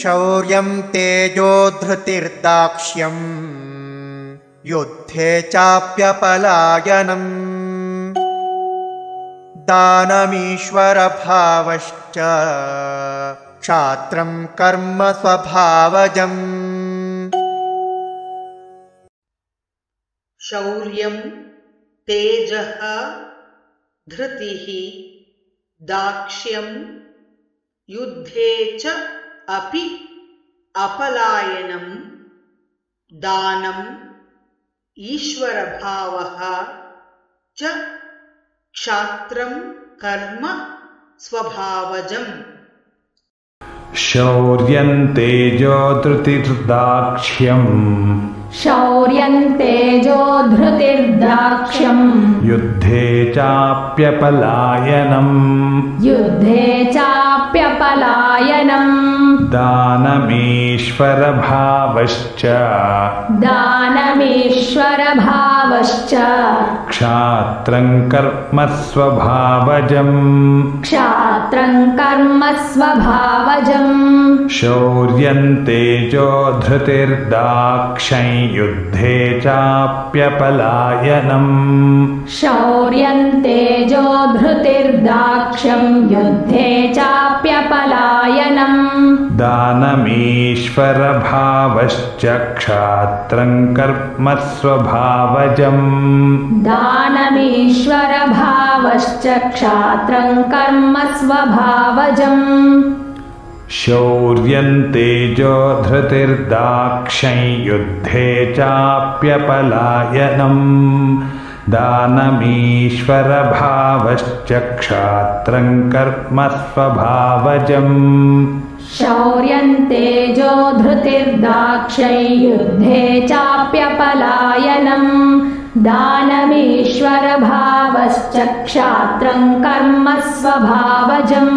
शौर्यं तेजो धृतिर्दाक्ष्यं युद्धे चाप्यपलायनम् दानमीश्वरभावश्च क्षात्रं कर्म स्वभावजम् शौर्यं तेजः धृतिः दाक्ष्यं युद्धे च अपि अपलायनं दानम् ईश्वरभावः च क्षात्रं कर्म स्वभावजम् शौर्यं तेजो धृतिर्दाक्ष्यम् युद्धे चाप्यपलायनम् दानमीश्वरभावश्च क्षात्रं कर्म स्वभावजम् शौर्यं तेजो धृतिर्दाक्ष्यं युद्धे चाप्यपलायनम् दानमीश्वरभावश्च क्षात्रं कर्म स्वभावजम् शौर्यं तेजो धृतिर्दाक्ष्यं युद्धे चाप्यपलायनम् दानमीश्वरभावश्च क्षात्रं कर्म स्वभावजम् शौर्यं तेजो धृतिर्दाक्ष्यं युद्धे चाप्यपलायनम् दानमीश्वरभावश्च क्षात्रं कर्म स्वभावजम्